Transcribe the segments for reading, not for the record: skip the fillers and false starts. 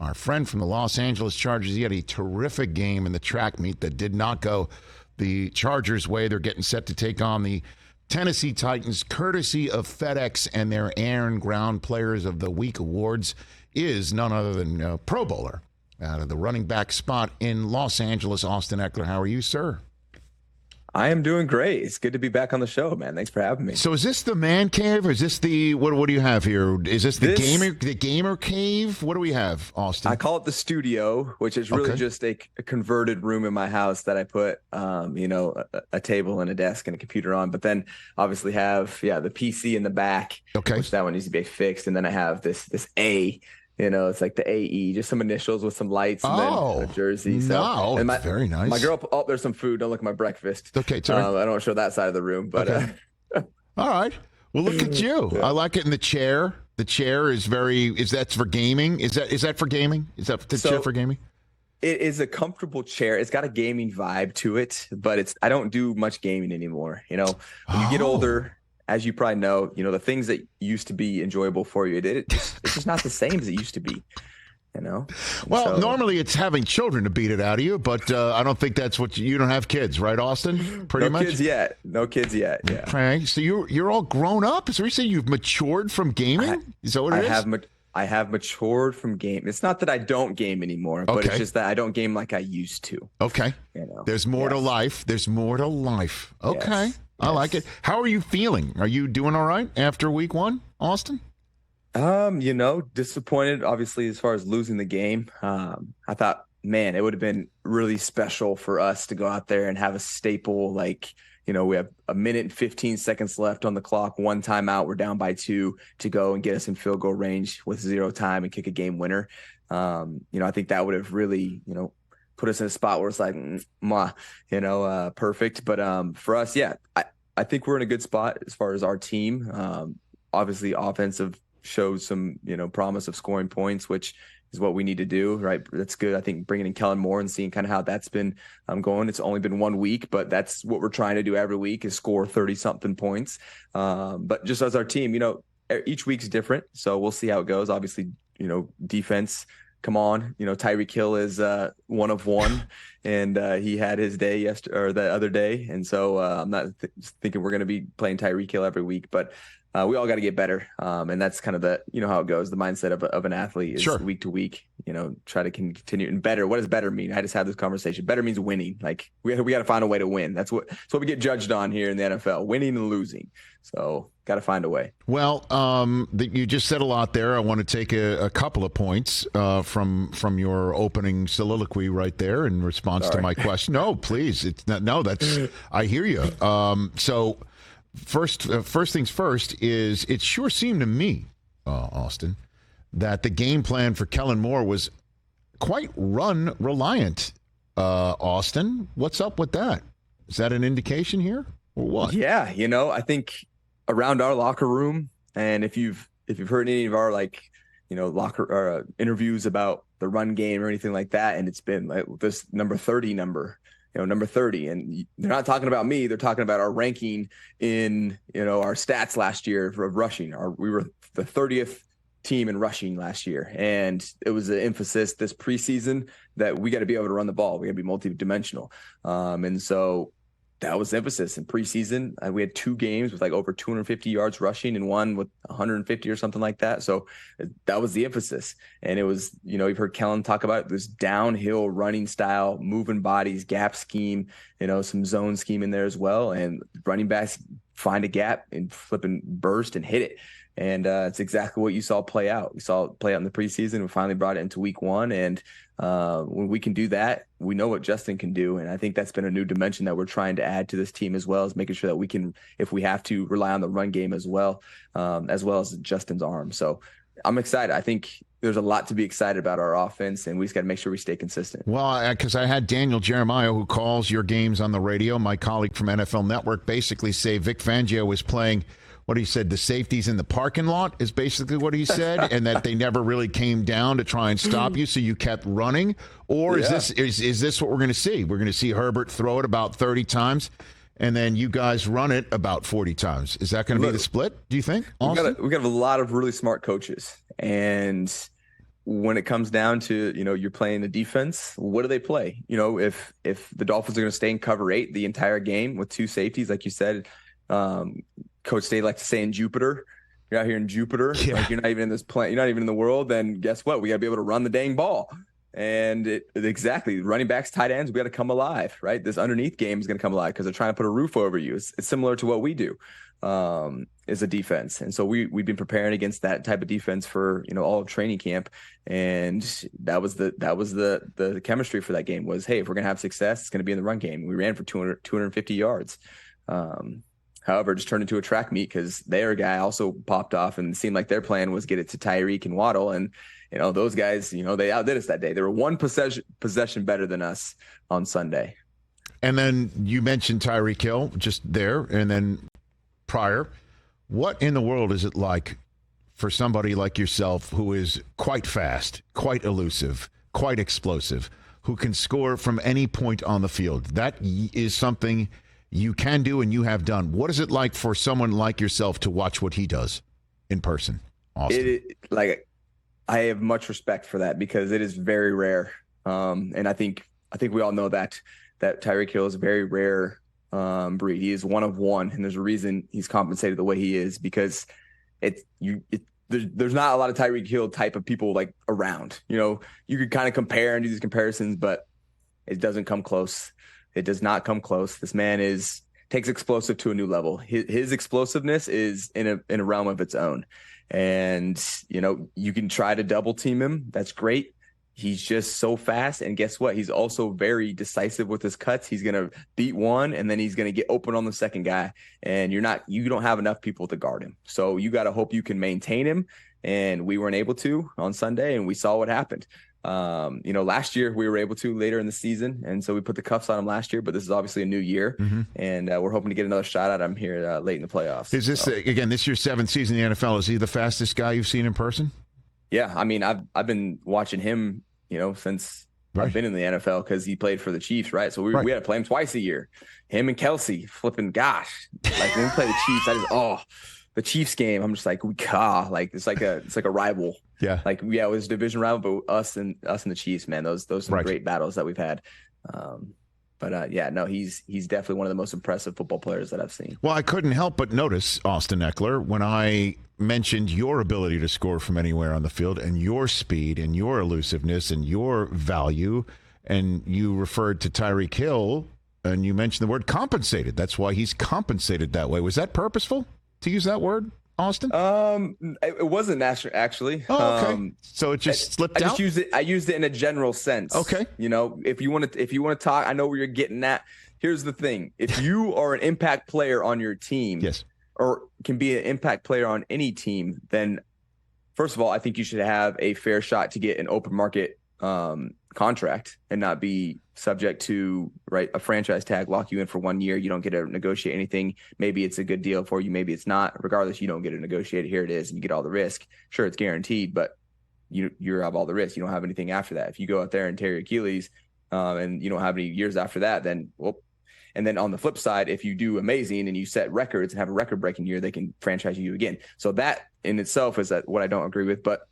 our friend from the Los Angeles Chargers. He had a terrific game in the track meet that did not go the Chargers' way. They're getting set to take on the Tennessee Titans, courtesy of FedEx, and their Air and Ground Players of the Week awards is none other than Pro Bowler out of the running back spot in Los Angeles, Austin Ekeler. How are you, sir? I am doing great. It's good to be back on the show, man. Thanks for having me. So is this the man cave, or is this the what do you have here? Is this the gamer cave? What do we have, Austin? I call it the studio, which is really just a converted room in my house that I put a table and a desk and a computer on, but then obviously have the PC in the back. Okay. Which that one needs to be fixed. And then I have this A. It's like the AE, just some initials with some lights and then a jersey. So, and very nice. My girl, there's some food. Don't look at my breakfast. Okay, sorry. I don't show that side of the room, but all right. Well, look at you. Yeah. I like it in the chair. The chair is that's for gaming? Is that for gaming? Is that the chair for gaming? It is a comfortable chair. It's got a gaming vibe to it, but I don't do much gaming anymore. When you get older, as you probably know, the things that used to be enjoyable for you, it's just not the same as it used to be, Well, normally it's having children to beat it out of you, but I don't think that's what you don't have kids, right, Austin? Pretty much. No kids yet. Yeah. Okay. So you're all grown up. So you're saying you've matured from gaming? Is that what it is? I have matured from game. It's not that I don't game anymore, but it's just that I don't game like I used to. Okay. There's more to life. There's more to life. Okay. Yes. I like it. How are you feeling? Are you doing all right after week one, Austin? Disappointed, obviously, as far as losing the game. I thought, man, it would have been really special for us to go out there and have a staple. Like, we have a minute and 15 seconds left on the clock, one timeout. We're down by 2 to go and get us in field goal range with 0 time and kick a game winner. I think that would have really, put us in a spot where it's like, perfect. But for us, I think we're in a good spot as far as our team. Obviously, offensive shows some, promise of scoring points, which is what we need to do, right? That's good. I think bringing in Kellen Moore and seeing kind of how that's been going. It's only been 1 week, but that's what we're trying to do every week is score 30-something points. But just as our team, each week's different. So we'll see how it goes. Obviously, defense, come on, Tyreek Hill is 1 of 1, and he had his day the other day, and so I'm not thinking we're going to be playing Tyreek Hill every week, but we all got to get better, and that's kind of the how it goes. The mindset of an athlete is week to week, try to continue. And better, what does better mean? I just had this conversation. Better means winning. Like we got to find a way to win. That's what we get judged on here in the NFL: winning and losing. So got to find a way. Well, you just said a lot there. I want to take a couple of points from your opening soliloquy right there in response to my question. No, please. It's not. No, that's. I hear you. So first things first is it sure seemed to me, Austin, that the game plan for Kellen Moore was quite run reliant. Austin, what's up with that? Is that an indication here or what? Yeah, I think around our locker room, and if you've heard any of our locker interviews about the run game or anything like that, and it's been like this number 30, number 30, and they're not talking about me, they're talking about our ranking in our stats last year of rushing. We were the 30th team in rushing last year, and it was an emphasis this preseason that we got to be able to run the ball, we got to be multi-dimensional, and so that was the emphasis in preseason. We had 2 games with like over 250 yards rushing and one with 150 or something like that. So that was the emphasis. And it was, you've heard Kellen talk about this downhill running style, moving bodies, gap scheme, some zone scheme in there as well. And running backs find a gap and flip and burst and hit it. And it's exactly what you saw play out. We saw it play out in the preseason. We finally brought it into week 1. And when we can do that, we know what Justin can do. And I think that's been a new dimension that we're trying to add to this team as well, as making sure that we can, if we have to, rely on the run game as well as Justin's arm. So I'm excited. I think there's a lot to be excited about our offense, and we just got to make sure we stay consistent. Well, because I had Daniel Jeremiah, who calls your games on the radio, my colleague from NFL Network, basically say Vic Fangio was playing what he said, the safeties in the parking lot is basically what he said, and that they never really came down to try and stop you, so you kept running? Or is this what we're going to see? We're going to see Herbert throw it about 30 times, and then you guys run it about 40 times. Is that going to be the split, do you think? We got a lot of really smart coaches, and when it comes down to, you're playing the defense, what do they play? If the Dolphins are going to stay in cover 8 the entire game with 2 safeties, like you said, Coach State likes to say in Jupiter, you're out here in Jupiter, like you're not even in this plant, you're not even in the world, then guess what? We got to be able to run the dang ball. And exactly, running backs, tight ends, we got to come alive, right? This underneath game is going to come alive because they're trying to put a roof over you. It's similar to what we do as a defense. And so we've been preparing against that type of defense for, all of training camp. And that was the chemistry for that game was, hey, if we're going to have success, it's going to be in the run game. We ran for 250 yards. However, it just turned into a track meet because their guy also popped off and it seemed like their plan was get it to Tyreek and Waddle. And, those guys, they outdid us that day. They were one possession better than us on Sunday. And then you mentioned Tyreek Hill just there. And then prior, what in the world is it like for somebody like yourself who is quite fast, quite elusive, quite explosive, who can score from any point on the field? That is something you can do and you have done. What is it like for someone like yourself to watch what he does in person, Austin? I have much respect for that because it is very rare. And I think we all know that Tyreek Hill is a very rare breed. He is one of one, and there's a reason he's compensated the way he is because there's not a lot of Tyreek Hill type of people like around. You could kind of compare and do these comparisons, but it doesn't come close. It does not come close. This man takes explosive to a new level. His explosiveness is in a realm of its own. And, you can try to double team him. That's great. He's just so fast. And guess what? He's also very decisive with his cuts. He's going to beat one and then he's going to get open on the second guy. And you don't have enough people to guard him. So you got to hope you can maintain him. And we weren't able to on Sunday and we saw what happened. Last year we were able to later in the season. And so we put the cuffs on him last year, but this is obviously a new year. Mm-hmm. And we're hoping to get another shot at him here late in the playoffs. Is this, again, this year's 7th season in the NFL? Is he the fastest guy you've seen in person? Yeah. I mean, I've been watching him, since I've been in the NFL because he played for the Chiefs, right? So we had to play him twice a year. Him and Kelsey flipping, gosh. Like when we play the Chiefs, the Chiefs game, I'm just like, it's like a rival. Yeah. It was a division rival, but us and the Chiefs, man, those some great battles that we've had. He's definitely one of the most impressive football players that I've seen. Well, I couldn't help but notice, Austin Ekeler, when I mentioned your ability to score from anywhere on the field and your speed and your elusiveness and your value, and you referred to Tyreek Hill and you mentioned the word compensated. That's why he's compensated that way. Was that purposeful to use that word, Austin? It wasn't actually. Oh, okay. So it just slipped out. I used it in a general sense. Okay. If you want to talk, I know where you're getting at. Here's the thing: if you are an impact player on your team, yes, or can be an impact player on any team, then first of all, I think you should have a fair shot to get an open market contract and not be subject to a franchise tag, lock you in for 1 year. You don't get to negotiate anything. Maybe it's a good deal for you. Maybe it's not. Regardless, you don't get to negotiate it. Here it is. And you get all the risk. Sure, it's guaranteed, but you have all the risk. You don't have anything after that. If you go out there and tear your Achilles and you don't have any years after that, then and then on the flip side, if you do amazing and you set records and have a record-breaking year, they can franchise you again. So that in itself is what I don't agree with. But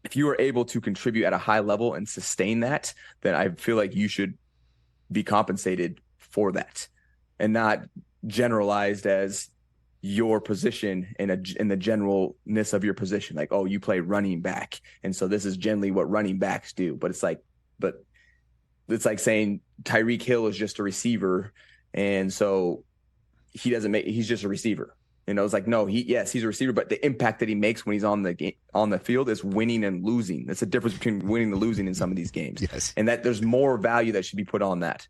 if you are able to contribute at a high level and sustain that, then I feel like you should be compensated for that and not generalized as your position in the generalness of your position. Like, oh, you play running back. And so this is generally what running backs do. But it's like saying Tyreek Hill is just a receiver. And so he's just a receiver. It's like, no, he's a receiver, but the impact that he makes when he's on the field is winning and losing. That's the difference between winning and losing in some of these games. Yes. And that there's more value that should be put on that.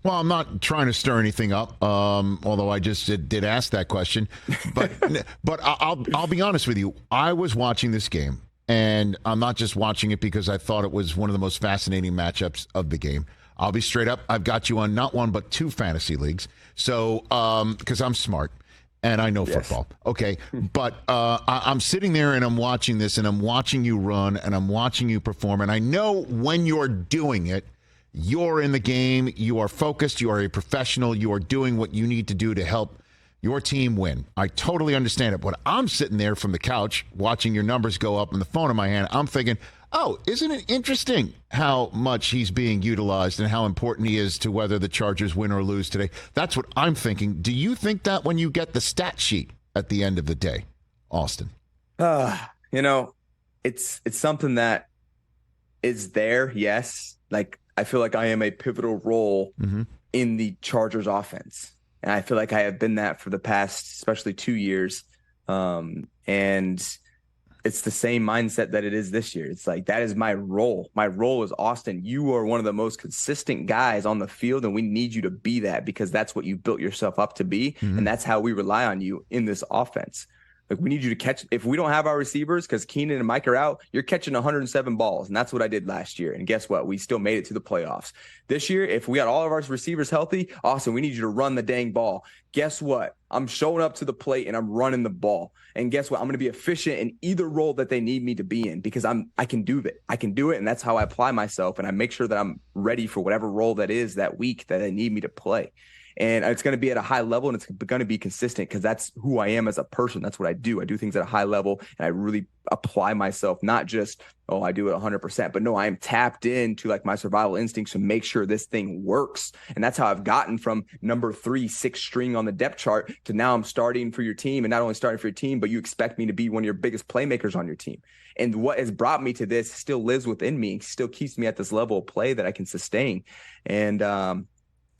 Well, I'm not trying to stir anything up, although I just did ask that question. But I'll be honest with you. I was watching this game, and I'm not just watching it because I thought it was one of the most fascinating matchups of the game. I'll be straight up. I've got you on not one but 2 fantasy leagues. So because I'm smart. And I know football. Okay. But I'm sitting there and I'm watching this and I'm watching you run and I'm watching you perform. And I know when you're doing it, you're in the game. You are focused. You are a professional. You are doing what you need to do to help your team win. I totally understand it. But I'm sitting there from the couch watching your numbers go up and the phone in my hand. I'm thinking, Oh, isn't it interesting how much he's being utilized and how important he is to whether the Chargers win or lose today? That's what I'm thinking. Do you think that when you get the stat sheet at the end of the day, Austin? It's something that is there, yes. Like, I feel like I am a pivotal role in the Chargers offense. And I feel like I have been that for the past, especially 2 years. And it's the same mindset that it is this year. It's like, that is my role. My role is, Austin, you are one of the most consistent guys on the field, and we need you to be that because that's what you built yourself up to be. And that's how we rely on you in this offense. Like, we need you to catch. If we don't have our receivers, because Keenan and Mike are out, you're catching 107 balls. And that's what I did last year. And guess what? We still made it to the playoffs. This year, if we got all of our receivers healthy, Austin, we need you to run the dang ball. Guess what? I'm showing up to the plate and I'm running the ball. And guess what? I'm going to be efficient in either role that they need me to be in because I can do it. I can do it. And that's how I apply myself. And I make sure that I'm ready for whatever role that is that week that they need me to play. And it's going to be at a high level, and it's going to be consistent because that's who I am as a person. That's what I do. I do things at a high level, and I really apply myself, not just, I do it 100%, but no, I am tapped into like my survival instincts to make sure this thing works. And that's how I've gotten from number 3, 6 string on the depth chart to now I'm starting for your team, and not only starting for your team, but you expect me to be one of your biggest playmakers on your team. And what has brought me to this still lives within me, still keeps me at this level of play that I can sustain. And,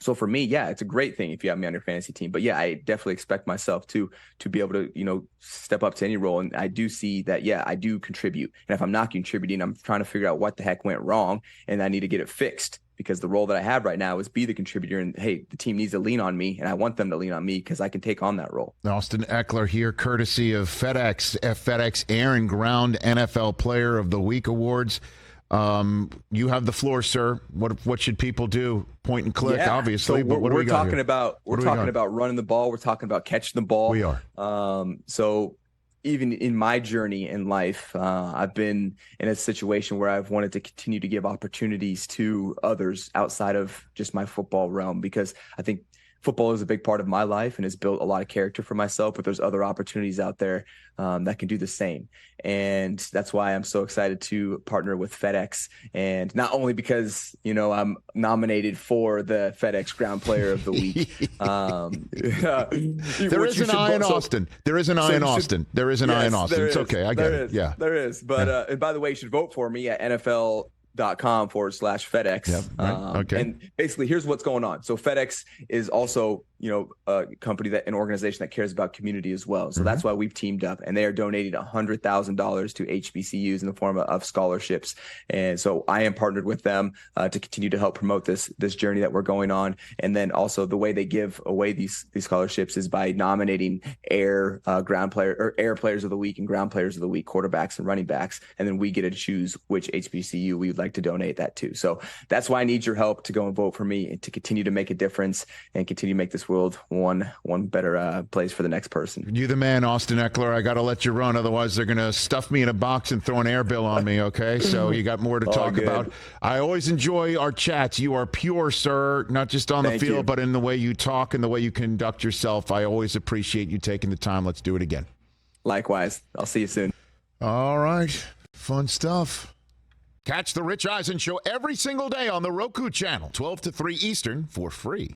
so for me, yeah, it's a great thing if you have me on your fantasy team. But yeah, I definitely expect myself to be able to, step up to any role. And I do see that, yeah, I do contribute. And if I'm not contributing, I'm trying to figure out what the heck went wrong. And I need to get it fixed because the role that I have right now is be the contributor. And hey, the team needs to lean on me. And I want them to lean on me because I can take on that role. Austin Ekeler here, courtesy of FedEx, FedEx Air and Ground NFL Player of the Week Awards. You have the floor, sir. What should people do? Point and click, obviously. So but what we're do we got talking here? about? We're talking about running the ball. We're talking about catching the ball. We are. So even in my journey in life, I've been in a situation where I've wanted to continue to give opportunities to others outside of just my football realm because I think football is a big part of my life and has built a lot of character for myself, but there's other opportunities out there that can do the same. And that's why I'm so excited to partner with FedEx. And not only because, I'm nominated for the FedEx Ground Player of the Week. There is an eye in Austin. There is an eye in Austin. There is an eye in Austin. It's okay. I get it. Yeah, there is. But and by the way, you should vote for me at NFL.com/FedEx. Yep, right. Okay. And basically, here's what's going on. So FedEx is also, a company an organization that cares about community as well. So that's why we've teamed up, and they are donating $100,000 to HBCUs in the form of scholarships. And so I am partnered with them to continue to help promote this journey that we're going on. And then also the way they give away these scholarships is by nominating air players of the week and ground players of the week, quarterbacks and running backs. And then we get to choose which HBCU we would like to donate that to. So that's why I need your help to go and vote for me and to continue to make a difference and continue to make this world one better place for the next person. You the man, Austin Ekeler. I got to let you run. Otherwise, they're going to stuff me in a box and throw an air bill on me, okay? So you got more to talk about. I always enjoy our chats. You are pure, sir, not just on the field, but in the way you talk and the way you conduct yourself. I always appreciate you taking the time. Let's do it again. Likewise. I'll see you soon. All right. Fun stuff. Catch the Rich Eisen Show every single day on the Roku channel, 12 to 3 Eastern, for free.